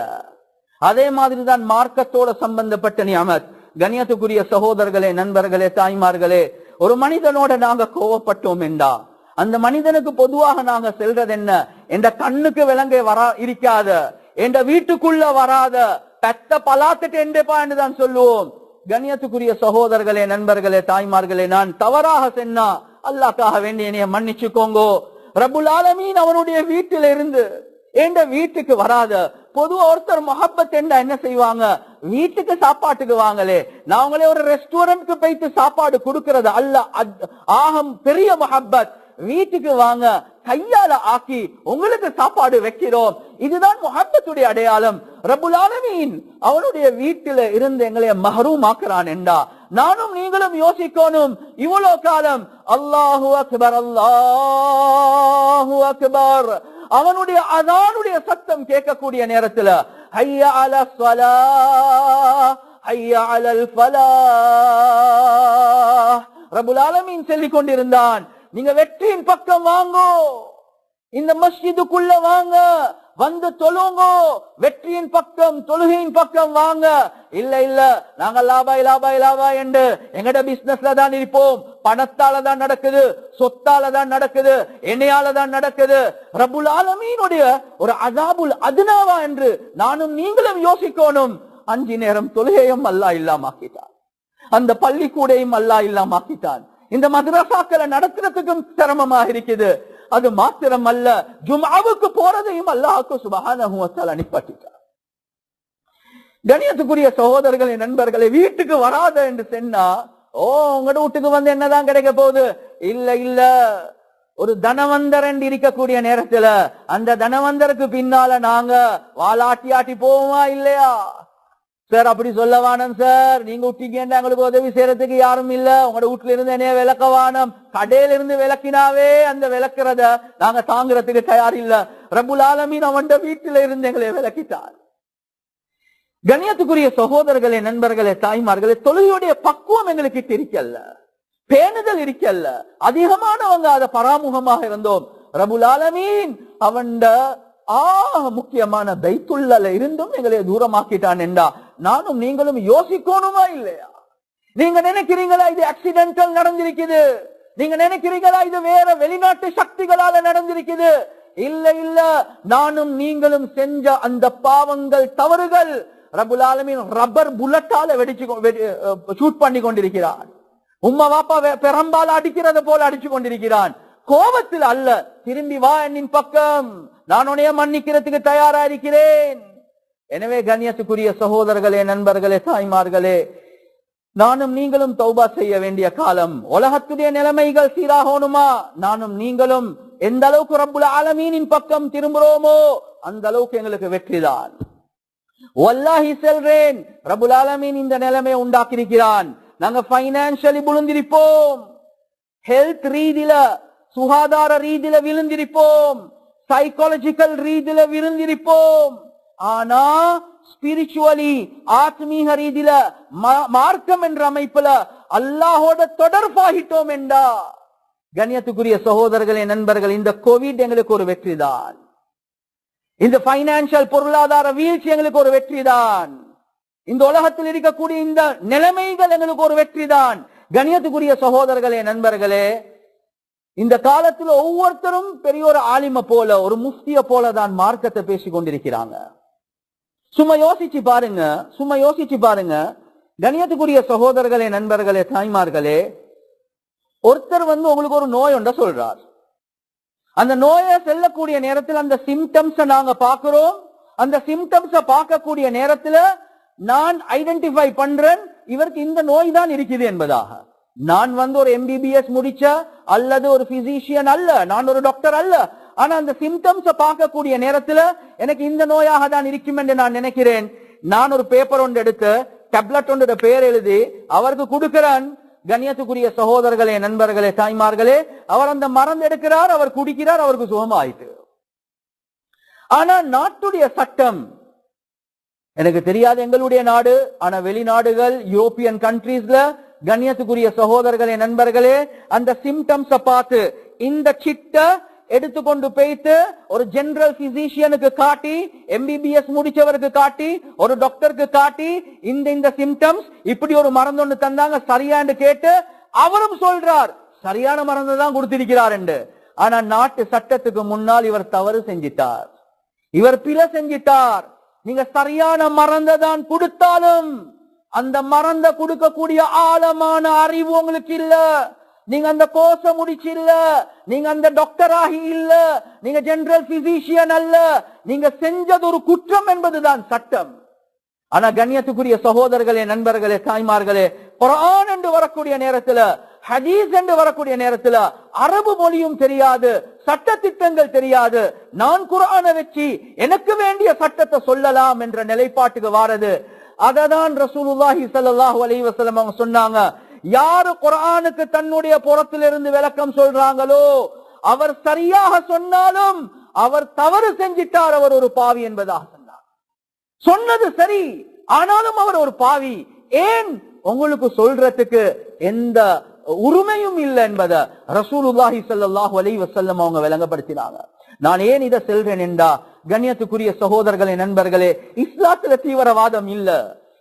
அதே மாதிரிதான் மார்க்கத்தோட சம்பந்தப்பட்ட நிஅமத். கண்ணியத்துக்குரிய சகோதரர்களே, நண்பர்களே, தாய்மார்களே, ஒரு மனிதனோட நாங்க கோவப்பட்டோம் என்றா அந்த மனிதனுக்கு பொதுவாக நாங்க செல்றது என்ன, என்ற கண்ணுக்கு விலங்க வரா இருக்காத, என்ற வீட்டுக்குள்ள வராத, பெத்த பலாத்துட்டு என்றப்பா என்றுதான் சொல்லுவோம். கண்ணியத்துக்குரிய சகோதரர்களே, நண்பர்களே, தாய்மார்களே, நான் தவறாக சென்னா அல்லாஹ்க்காக வேண்டி என்னைய மன்னிச்சுக்கோங்கோ. ரப்புல் ஆலமீன் அவனுடைய வீட்டில இருந்து என்ற வீட்டுக்கு வராத. பொதுவா ஒருத்தர் முஹப்பத் என்றா என்ன செய்வாங்க, வீட்டுக்கு சாப்பாட்டுக்கு வாங்களே, நான் உங்களே ஒரு ரெஸ்டாரண்ட்க்கு போயிட்டு சாப்பாடு கொடுக்கிறது அல்ல, ஆகம் பெரிய முஹப்பத். வீட்டுக்கு வாங்க, கையால ஆக்கி உங்களுக்கு சாப்பாடு வைக்கிறோம், இதுதான் முஹப்பத்துடைய அடையாளம். ரப்புல் ஆலமீன் அவனுடைய வீட்டில இருந்து எங்களை மஹரூம் ஆக்குறான் என்றா நானும் நீங்களும் யோசிக்கணும். இவ்வளவு காலம் அல்லாஹு அக்பர் அல்லாஹு அக்பர் அவனுடைய அதானுடைய சத்தம் கேட்கக்கூடிய நேரத்துல ஹய்யா அலஸ் ஸலாஹ் ஹய்யா அலல் ஃபலாஹ் ரப்புல் ஆலமீன் சொல்லிக் கொண்டிருந்தான், நீங்க வெற்றியின் பக்கம் வாங்கோ, இந்த மஸ்ஜிதுக்குள்ள வாங்க, வந்து தொழுங்கோ, வெற்றியின் பக்கம் தொழுகையின் பக்கம் வாங்க. இல்ல இல்ல நாங்க லாபாய் லாபாய் லாபாய் என்று எங்கட பிசினஸ்ல தான் இருப்போம், பணத்தால தான் நடக்குது, சொத்தால தான் நடக்குது, எண்ணெயால தான் நடக்குது. ரப்புல் ஆலமீனுடைய ஒரு அஸாபுல் அத்னாவா என்று நானும் நீங்களும் யோசிக்கணும். 5 நேரம் தொழுகையும் அல்லாஹ் இல்லாமாக்கிட்டான், அந்த பள்ளிக்கூடையும் அல்லாஹ் இல்லாமாக்கிட்டான், இந்த மதரசாக்களை நடத்துறதுக்கும் சிரமமாக இருக்குது. அது மாத்திரம் அல்ல, ஜும்ஆவுக்கு போறதையும் அல்லாஹ்வுக்கு சுப்ஹானஹு வ தஆலா நிப்பாட்டிட்டார். கண்ணியத்துக்குரிய சகோதரர்களே, நண்பர்களே, வீட்டுக்கு வராத என்று சொன்னா ஓ உங்களோட வீட்டுக்கு வந்து என்னதான் கிடைக்க போகுது? இல்ல இல்ல, ஒரு தனவந்தர் என்று இருக்கக்கூடிய நேரத்துல அந்த தனவந்தருக்கு பின்னால நாங்க வாலாட்டி ஆட்டி போவோமா இல்லையா? சார் அப்படி சொல்லவானம் சார், நீங்க விட்டீங்கன்னா எங்களுக்கு உதவி செய்யறதுக்கு யாரும் இல்ல, உங்களோட வீட்டுல இருந்து என்னைய விளக்கவானம், கடையில இருந்து விளக்கினாவே அந்த விளக்குறத நாங்க தாங்கிறதுக்கு தயார் இல்ல. ரப்புல் ஆலமீன் அவன் வீட்டுல இருந்து எங்களை விளக்கிட்டார். கண்ணியத்துக்குரிய சகோதரர்களே, நண்பர்களே, தாய்மார்களே, தொழுகையுடைய பக்குவம் எங்களுக்கு இருக்கல்ல, பேணுதல் இருக்கல்ல, அதிகமானவங்க அத பராமுகமாக இருந்தோம். ரப்புல் ஆலமீன் அவன் முக்கியமான பைத்துல்லாஹ்ல இருந்தும் எங்களை தூரமாக்கிட்டான் என்றா நானும் நீங்களும் யோசிக்கணுமா இல்லையா? நீங்க நினைக்கிறீங்களா இது ஆக்சிடென்டல் நடந்திருக்குது? நீங்க நினைக்கிறீங்களா இது வேற வெளிநாட்டு சக்திகளால நடந்திருக்குது? இல்ல இல்ல, நானும் நீங்களும் செஞ்ச அந்த பாவங்கள், தவறுகள் ரப்புல் ஆலமீன் ரப்பர் புல்லட்டால ஷூட் பண்ணி கொண்டிருக்கிறான். உம்மா வாப்பா பெரம்பால அடிக்கிறது போல அடிச்சு கொண்டிருக்கிறான். கோபத்தில் அல்ல, திரும்பி வா என்னின் பக்கம், நான் உன்னைய மன்னிக்கிறதுக்கு தயாரா இருக்கிறேன். எனவே கண்ணியத்துக்குரிய சகோதரர்களே, நண்பர்களே, தாய்மார்களே, நானும் நீங்களும் தௌபா செய்ய வேண்டிய காலம். உலகத்துடைய நிலைமைகள் சீராகணுமா, நானும் நீங்களும் எந்த அளவுக்கு ரப்புல் ஆலமீனின் பக்கம் திரும்புறோமோ அந்த அளவுக்கு எங்களுக்கு வெற்றிதான். வல்லாஹி செல்றேன், ரப்புல் ஆலமீன் இந்த நிலைமையை உண்டாக்கியிருக்கிறான். நாங்க பைனான்சியலி விழுந்திருப்போம், ஹெல்த் ரீதியில சுகாதார ரீதியில விழுந்திருப்போம், சைக்காலஜிக்கல் ரீதியில விழுந்திருப்போம். ஆனா ஸ்பிரிச்சுவலி ஆத்மீக ரீதியில மார்க்கம் என்ற அமைப்புல அல்லாஹோட தொடர்பாகிட்டோம் என்றா கண்ணியத்துக்குரிய சகோதரர்களே, நண்பர்கள், இந்த கோவிட் எங்களுக்கு ஒரு வெற்றிதான். இந்த பைனான்சியல் பொருளாதார வீழ்ச்சி எங்களுக்கு ஒரு வெற்றிதான். இந்த உலகத்தில் இருக்கக்கூடிய இந்த நிலைமைகள் எங்களுக்கு ஒரு வெற்றிதான். கண்ணியத்துக்குரிய சகோதரர்களே, நண்பர்களே, இந்த காலத்தில் ஒவ்வொருத்தரும் பெரிய ஒரு ஆலிம போல, ஒரு முஃப்திய போல தான் மார்க்கத்தை பேசிக் கொண்டிருக்கிறாங்க. சும்மா யோசிச்சு பாருங்க. கண்ணியத்துக்குரிய சகோதரர்களே, நண்பர்களே, தாய்மார்களே, ஒருத்தர் உங்களுக்கு ஒரு நோய் ஒன்றை சொல்றார். அந்த நோயை செல்லக்கூடிய நேரத்தில் அந்த சிம்டம்ஸ் நாங்க பார்க்கிறோம். அந்த சிம்டம்ஸ பார்க்கக்கூடிய நேரத்தில் நான் ஐடென்டிஃபை பண்றேன், இவருக்கு இந்த நோய் தான் இருக்குது என்பதாக. நான் ஒரு MBBS முடிச்ச அல்லது ஒரு பிசிஷியன் அல்ல, நான் ஒரு டாக்டர் அல்ல. ஆனா அந்த சிம்டம்ஸ பார்க்கக்கூடிய நேரத்தில் எனக்கு இந்த நோயாக தான் இருக்கும் என்று நான் நினைக்கிறேன். நான் ஒரு பேப்பர் ஒன்று எடுத்து டேப்லெட் ஒன்று பெயர் எழுதி அவருக்கு கொடுக்கிறேன். கண்ணியத்துக்குரிய சகோதரர்களே, நண்பர்களே, தாய்மார்களே, அவர் அந்த மருந்து எடுக்கிறார், அவர் குடிக்கிறார், அவருக்கு சுகமாயிட்டு. ஆனா நாட்டுடைய சட்டம் எனக்கு தெரியாது, எங்களுடைய நாடு, ஆனா வெளிநாடுகள், யூரோப்பியன் கண்ட்ரீஸ்ல கண்ணியத்துக்குரிய சகோதரர்களே, நண்பர்களே, அந்த சிம்டம்ஸ பார்த்து இந்த சிட்ட எடுத்துக்கொண்டு போயிட்டு ஒரு ஜெனரல் பிசிஷியனுக்கு காட்டி, MBBS முடிச்சவருக்கு காட்டி, ஒரு டாக்டருக்கு காட்டி, இந்த சிம்டம்ஸ் இப்படி ஒரு மருந்து ஒன்று தந்தாங்க சரியான்னு கேட்டு அவரும் சொல்றார் சரியான மருந்து தான் கொடுத்திருக்கிறார் என்று. ஆனா நாட்டு சட்டத்துக்கு முன்னால் இவர் தவறு செஞ்சிட்டார், இவர் பிழை செஞ்சிட்டார். நீங்க சரியான மருந்தை தான் கொடுத்தாலும் அந்த மருந்தை கொடுக்கக்கூடிய ஆழமான அறிவு உங்களுக்கு இல்ல, நீங்க அந்த கோர்ஸ முடிச்சு இல்ல, நீங்க அந்த டாக்டர் ஆகி இல்ல, நீங்க ஜெனரல் பிசிஷியன் அல்ல, நீங்க செஞ்சது ஒரு குற்றம் என்பதுதான் சட்டம். ஆனா கண்ணியத்துக்குரிய சகோதரர்களே, நண்பர்களே, தாய்மார்களே, குர்ஆன் என்று வரக்கூடிய நேரத்துல, ஹதீஸ் என்று வரக்கூடிய நேரத்துல அரபு மொழியும் தெரியாது, சட்ட திட்டங்கள் தெரியாது. நான் குர்ஆனை வச்சு எனக்கு வேண்டிய சட்டத்தை சொல்லலாம் என்ற நிலைப்பாட்டுக்கு வாரது. அததான் ரசூலுல்லாஹி ஸல்லல்லாஹு அலைஹி வஸல்லம் அவங்க சொன்னாங்க, யாரு குர்ஆனுக்கு தன்னுடைய புறத்திலிருந்து விளக்கம் சொல்றாங்களோ அவர் சரியாக சொன்னாலும் அவர் தவறு செஞ்சிட்டார், அவர் ஒரு பாவி என்பதாக சொன்னார். சொன்னது சரி, ஆனாலும் அவர் ஒரு பாவி. ஏன்? உங்களுக்கு சொல்றதுக்கு எந்த உரிமையும் இல்லை என்பதை ரசூலுல்லாஹி ஸல்லல்லாஹு அலைஹி வஸல்லம் அவங்க விளங்கப்படுத்தினாங்க. நான் ஏன் இதை சொல்றேன் என்றா, கண்ணியத்துக்குரிய சகோதரர்களே, நண்பர்களே, இஸ்லாத்துல தீவிரவாதம் இல்ல,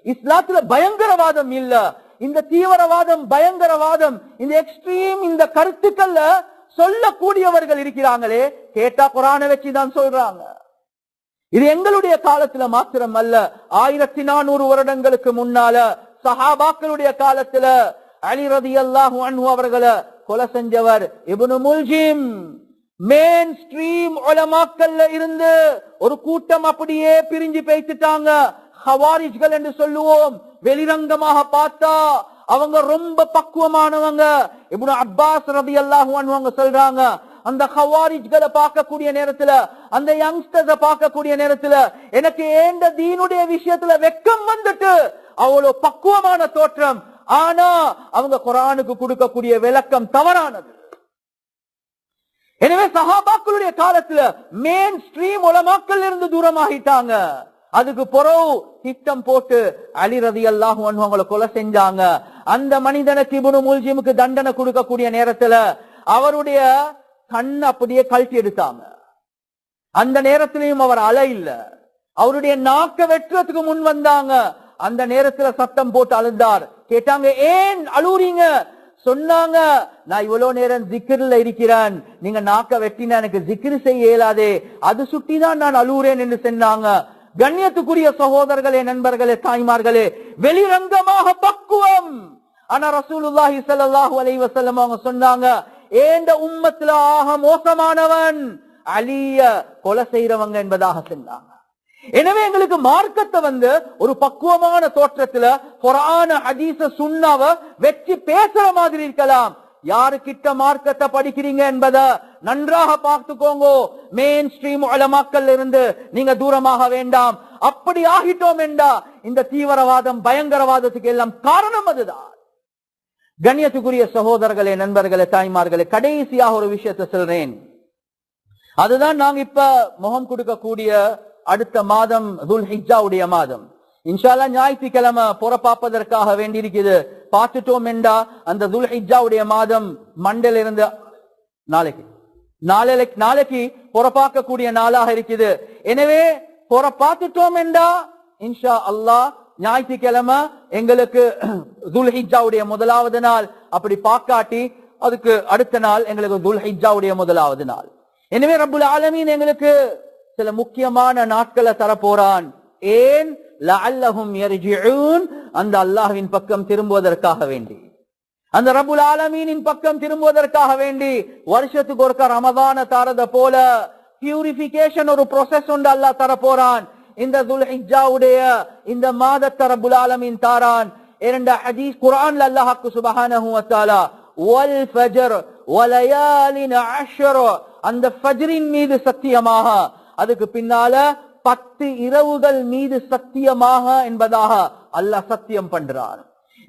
இஸ்லாத்துல பயங்கரவாதம் இல்ல. இந்த தீவிரவாதம், பயங்கரவாதம், இந்த எக்ஸ்ட்ரீம், இந்த கருத்துக்கள்ல சொல்லக்கூடியவர்கள் இருக்கிறாங்களே, கேட்டா குர்ஆனை வச்சுதான் சொல்றாங்க. இது எங்களுடைய காலத்துல மாத்திரம் அல்ல, 1400 வருடங்களுக்கு முன்னால சஹாபாக்களுடைய காலத்துல அலி ரலியல்லாஹு அன்ஹு அவர்களை கொலை செஞ்சவர் இப்னு முல்ஜிம். மெயின் ஸ்ட்ரீம் உலமாக்கள்ல இருந்து ஒரு கூட்டம் அப்படியே பிரிஞ்சு பேசிட்டாங்க. ஹவாரிஜ்கள் என்று சொல்லுவோம். வெளிரங்கமாக பார்த்தா அவங்க ரொம்ப பக்குவமானவங்க. இப்னு அப்பாஸ் ரலியல்லாஹு அன்ஹு அவங்க சொல்றாங்க, அந்த ஹவாரிஜ்களை பார்க்கக்கூடிய நேரத்துல, அந்த யங்ஸ்டர்ஸ பார்க்கக்கூடிய நேரத்துல எனக்கு ஏண்ட தீனுடைய விஷயத்துல வெக்கம் வந்துட்டு, அவ்வளவு பக்குவமான தோற்றம். ஆனா அவங்க குர்ஆனுக்கு கொடுக்கக்கூடிய விளக்கம் தவறானது. எனவே சஹாபாக்களுடைய காலத்துல மெயின் ஸ்ட்ரீம் உலமாக்கள் இருந்து தூரமாகிட்டாங்க. அதுக்கு பிறகு திட்டம் போட்டு அலி ரலியல்லாஹு அன்ஹு அவங்களை கொலை செஞ்சாங்க. அந்த மனிதனுக்கு இப்னு முல்ஜிமுக்கு தண்டனை கொடுக்கக்கூடிய நேரத்துல அவருடைய கண் அப்படியே கழட்டி எடுத்தாங்க. அந்த நேரத்திலையும் அவர் அழ இல்ல, அவருடைய நாக்க வெட்டுறதுக்கு முன் வந்தாங்க. அந்த நேரத்துல சத்தம் போட்டு அழுந்தார். கேட்டாங்க, ஏன் அழுறீங்க? சொன்னாங்க, நான் இவ்வளவு நேரம் ஜிக்ர்ல இருக்கிறேன், நீங்க நாக்க வெட்டினா எனக்கு ஜிக்ர் செய்ய இயலாதே, அது சுட்டிதான் நான் அழுறேன் என்று சொன்னாங்க. கண்ணியத்துக்குரிய சகோதரர்களே, நண்பர்களே, தாய்மார்களே, வெளிரங்கமாக பக்குவம். ஆனா ரசூலுல்லாஹி ஸல்லல்லாஹு அலைஹி வஸல்லம் அவங்க சொன்னாங்க, ஏண்ட உம்மத்துல ஆக மோசமானவன் அலிய கொலை செய்றவங்க என்பதாக சொன்னாங்க. எனவே எங்களுக்கு மார்க்கத்தை ஒரு பக்குவமான தோற்றத்துல குர்ஆன ஹதீஸ சுன்னாவ வெற்றி பேசுற மாதிரி இருக்கலாம். யாருக்கிட்ட மார்க்கத்தை படிக்கிறீங்க என்பதை நன்றாக பார்த்துக்கோங்க. மெயின் ஸ்ட்ரீம் உலமாக்கள் இருந்து நீங்க தூரமாக வேண்டாம். அப்படி ஆகிட்டோம் என்றா இந்த தீவிரவாதம், பயங்கரவாதத்துக்கு எல்லாம் காரணம் அதுதான். கண்ணியத்துக்குரிய சகோதரர்களே, நண்பர்களே, தாய்மார்களே, கடைசியாக ஒரு விஷயத்தை சொல்றேன். அதுதான் நாங்க இப்ப முகம் கொடுக்கக்கூடிய அடுத்த மாதம் துல்ஹிஜ்ஜாவுடைய மாதம். இன்ஷா அல்லாஹ் ஞாயிற்றுக்கிழமை புறப்பாப்பதற்காக வேண்டியிருக்குது. பார்த்துட்டோம் என்றா அந்த துல்ஹிஜ்ஜாவுடைய மாதம் மண்டல இருந்து நாளைக்கு புறப்பாக்கக்கூடிய நாளாக இருக்குது. எனவே புறப்பாத்துட்டோம் என்றா இன்ஷா அல்லாஹ் ஞாயிற்றுக்கிழமை எங்களுக்கு துல்ஹிஜ்ஜாவுடைய முதலாவது நாள். அப்படி பார்க்காட்டி அதுக்கு அடுத்த நாள் எங்களுக்கு துல்ஹிஜ்ஜாவுடைய முதலாவது நாள். எனவே ரப்புல் ஆலமீன் எங்களுக்கு சில முக்கியமான நாட்களை தரப்போறான். ஏன்? லஅல்லஹும் யர்ஜிஊன், அந்த அல்லாஹ்வின் பக்கம் திரும்புவதற்காக வேண்டி, அந்த ரப்புல் ஆலமீனின் பக்கம் திரும்புவதற்காக வேண்டி வருஷத்துக்கு ஒருக்கா ரமதான தாரத போல பியூரிபிகேஷன் ஒரு ப்ரோசஸ் ஒன்று அல்லாஹ் தரப்போறான். இந்த துல்ஹிஜ்ஜாவுடைய இந்த மாதத்தை ரப்புல் ஆலமீன் தாரான். இரண்டு ஹதீஸ் குர்ஆன்ல அல்லாஹ் சுப்ஹானஹு வ தஆலா வல் ஃபஜ்ர் வலயாலின் அஷ்ர், அந்த ஃபஜ்ரின் மீது சத்தியமாக, அதுக்கு பின்னால 10 இரவுகள் மீது சத்தியமாக என்பதாக அல்லாஹ் சத்தியம் பண்றார்.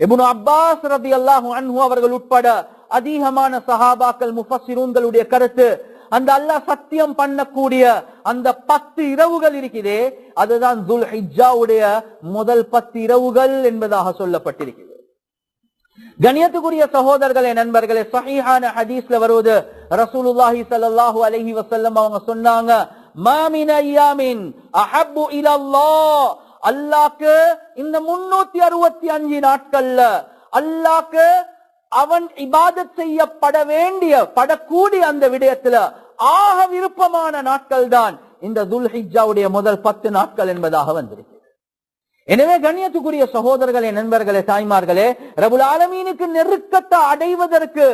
இப்னு அப்பாஸ் ரலியல்லாஹு அன்ஹு அவர்கள் உட்பட அதிகமான சஹாபாக்கள் முஃபஸ்ஸிரூன்களுடைய கருத்து, அந்த அல்லாஹ் சத்தியம் பண்ணக்கூடிய அந்த 10 இரவுகள் இருக்குதே, அதுதான் துல்ஹிஜ்ஜாவுடைய முதல் 10 இரவுகள் என்பதாக சொல்லப்பட்டிருக்கிறது. கண்ணியத்துக்குரிய சகோதரர்களே, நண்பர்களே, சஹீஹான ஹதீஸ்ல வருவது, ரசூலுல்லாஹி ஸல்லல்லாஹு அலைஹி வஸல்லம் அவங்க சொன்னாங்க, மா மின் அய்யாமின் அஹப்பு இலல்லாஹ், அல்லாஹ்க்கு இந்த 365 நாட்கள்ல அல்லாஹ்க்கு அவன் இபாதத் செய்யப்பட வேண்டிய படக்கூடிய அந்த விடயத்துல ஆக விருப்பமான நாட்கள் தான் இந்த துல்ஹிஜ்ஜாவுடைய முதல் 10 நாட்கள் என்பதாக வந்திருக்கு. எனவே கண்ணியத்துக்குரிய சகோதரர்களே, நண்பர்களே, தாய்மார்களே, ரப்புல் ஆலமீனுக்கு நெருக்கத்தை அடைவதற்கு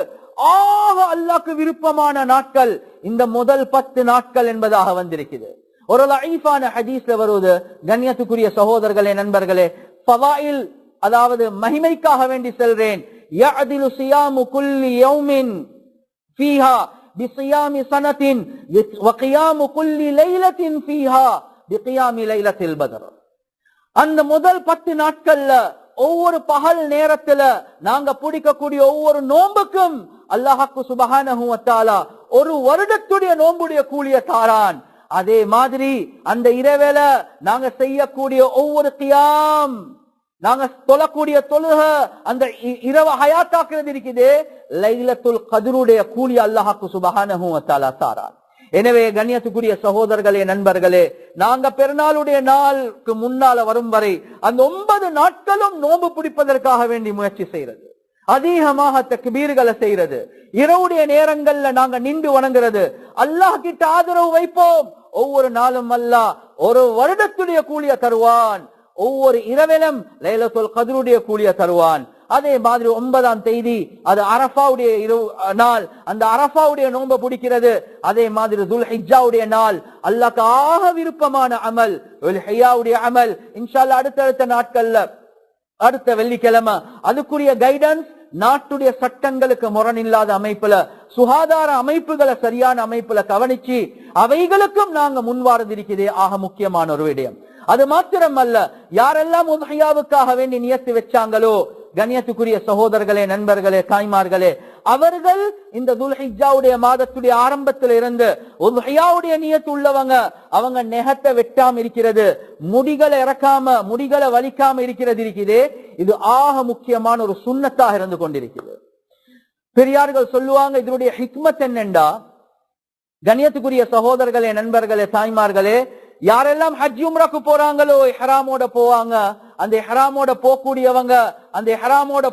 ஆக அல்லாஹ்க்கு விருப்பமான நாட்கள் இந்த முதல் 10 நாட்கள் என்பதாக வந்திருக்கிறது. ஒரு லஈஃபான ஹதீஸ்ல வருவது, கண்ணியத்துக்குரிய சகோதரர்களே, நண்பர்களே, ஃபதாயில், அதாவது மகிமைக்காக வேண்டி செல்றேன், يعدل صيام كل يوم فيها بصيام سنة وقيام كل ليلة فيها بقيام ليلة البدر. அந்த முதல் 10 நாட்கள்ல ஒவ்வொரு பகல் நேரத்துல நாங்க பிடிக்கக்கூடிய ஒவ்வொரு நோன்புக்கும் அல்லாஹ் சுப்ஹானஹு வ தஆலா ஒரு வருடத்துடைய நோன்புடைய கூலிய தாரான். அதே மாதிரி அந்த இரவேல நாங்க செய்யக்கூடிய ஒவ்வொரு கியாம், நாங்க தொழக்கூடிய தொழுக, அந்த இரவு ஹயாத்தாக்குறது இருக்குது, லைலத்துல் கத்ருடைய கூலி அல்லாஹ் சுப்ஹானஹு வ தஆலா தாரான். எனவே கண்ணியத்துக்குரிய சகோதரர்களே, நண்பர்களே, நாங்க பெருநாளுடைய நாளுக்கு முன்னால வரும் வரை அந்த 9 நாட்களும் நோன்பு பிடிப்பதற்காக வேண்டி முயற்சி செய்யறது, அதிகமாக தக்பீர்களை செய்யறது, இரவுடைய நேரங்கள்ல நாங்க நின்று வணங்குறது, அல்லாஹ் கிட்ட ஆதரவு வைப்போம். ஒவ்வொரு நாளும் அல்லாஹ் ஒரு வருடத்துடைய கூலிய தருவான், ஒவ்வொரு இரவிலும் லைலத்துல் கத்ருடைய கூலிய தருவான். அதே மாதிரி 9ஆம் தேதி அது அரஃபாவுடைய நாள், அந்த அரஃபாவுடைய நோன்பு பிடிக்கிறது. அதே மாதிரி துல்ஹிஜ்ஜாவுடைய நாள் அல்லாஹ்க்கு ஆக விருப்பமான அமல் துல்ஹிஜ்ஜாவுடைய அமல். இன்ஷா அல்லாஹ் அடுத்த நாட்கள்ல, அடுத்த வெள்ளிக்கிழமை அதுக்குரிய கைடன்ஸ், நாட்டுடைய சட்டங்களுக்கு முரணில்லாத அமைப்புல, சுகாதார அமைப்புகளை சரியான அமைப்புல கவனிச்சு அவைகளுக்கும் நாங்க முன்வாரது இருக்கிறதே ஆக முக்கியமான ஒரு விடயம். அது மாத்திரமல்ல, யாரெல்லாம் உத்ஹியாவுக்காக வேண்டி நியத்து வச்சாங்களோ, கண்ணியத்துக்குரிய சகோதரர்களே, நண்பர்களே, தாய்மார்களே, அவர்கள் இந்த துல்ஹிஜ்ஜாவுடைய மாதத்துடைய ஆரம்பத்தில் இருந்து உத்ஹியாவுடைய நியத்து உள்ளவங்க, அவங்க நெகத்தை வெட்டாம இருக்கிறது, முடிகளை இறக்காம, முடிகளை வலிக்காம இருக்கிறது இருக்குதே, இது ஆக முக்கியமான ஒரு சுன்னத்தாக இருந்து கொண்டிருக்கிறது. பெரியார்கள் சொல்லுவாங்க, இதனுடைய ஹிக்மத் என்னண்டா, கண்ணியத்துக்குரிய சகோதரர்களே, நண்பர்களே, தாய்மார்களே, யாரெல்லாம் ஹஜ் உம்ராக்கு போறாங்களோ இஹ்ராமோட போவாங்க. அந்த இஹ்ராமோட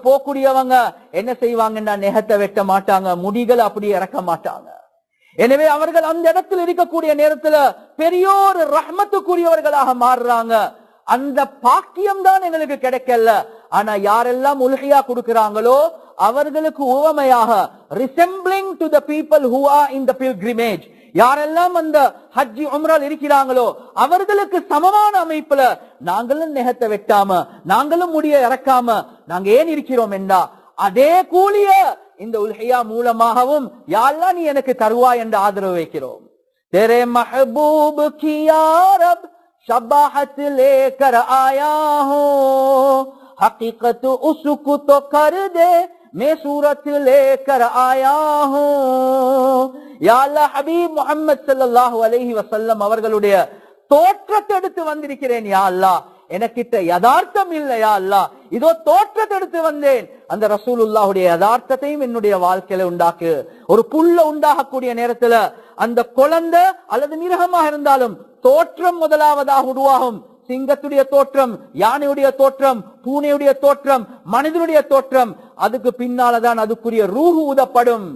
போகக்கூடியவங்க என்ன செய்வாங்கன்னா நெகத்தை வெட்ட மாட்டாங்க, முடிகளை அப்படியே இறக்க மாட்டாங்க. எனவே அவர்கள் அந்த இடத்தில் இருக்கக்கூடிய நேரத்துல பெரியோர் ரஹ்மத்துக்குரியவர்களாக மாறுறாங்க. அந்த பாக்கியம் தான் எங்களுக்கு கிடைக்கல. ஆனா யாரெல்லாம் உல்ஹியா கொடுக்கிறாங்களோ அவர்களுக்கு உவமையாக resembling to the people who are in the pilgrimage, யாரெல்லாம் அந்த ஹஜ்ஜி உம்ரால் இருக்கிறாங்களோ அவர்களுக்கு சமமான அமைப்புல நாங்களும் நெகத்தை வெட்டாம, நாங்களும் முடிய இறக்காம நாங்க ஏன் இருக்கிறோம் என்றா அதே கூலிய இந்த உல்ஹியா மூலமாகவும் யா அல்லாஹ் நீ எனக்கு தருவாய் என்ற ஆதரவு வைக்கிறோம். तेरे महबूब की या रब शबाहत लेकर आया हूं, हकीकत उसको तो कर दे मैं सूरत लेकर आया हूं. या अल्लाह हबीब मुहम्मद सल्लल्लाहु अलैहि वसल्लम அவர்களுடைய தோற்றத்தை எடுத்து வந்திருக்கிறேன் யா அல்லாஹ். எனக்கிட்ட யதார்த்தம் இல்லை யா அல்லாஹ், இதோ தோற்றத்தை எடுத்து வந்தேன். அந்த ரசூலுல்லாஹுடைய யதார்த்தத்தையும் என்னுடைய வாழ்க்கையில உண்டாக்கு. ஒரு புல்ல உண்டாகக்கூடிய நேரத்துல அந்த குழந்தை அல்லது மிருகமாக இருந்தாலும் தோற்றம் முதலாவதாக உருவாகும். சிங்கத்துடைய தோற்றம், யானையுடைய தோற்றம், பூனையுடைய தோற்றம், மனிதனுடைய தோற்றம், அதுக்கு பின்னால்தான் அதுக்குரிய ரூஹு ஊதப்படும்.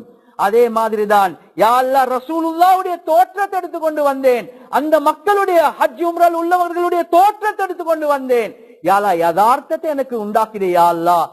அதே மாதிரிதான் யா அல்லாஹ் ரசூலுல்லாஹ்வுடைய தோற்றத்தை எடுத்து கொண்டு வந்தேன். அந்த மக்களுடைய ஹஜ் உம்ரால் உள்ளவர்களுடைய தோற்றத்தை எடுத்து கொண்டு வந்தேன். யா அல்லாஹ் யதார்த்தத்தை எனக்கு உண்டாக்கிதே யா அல்லாஹ்.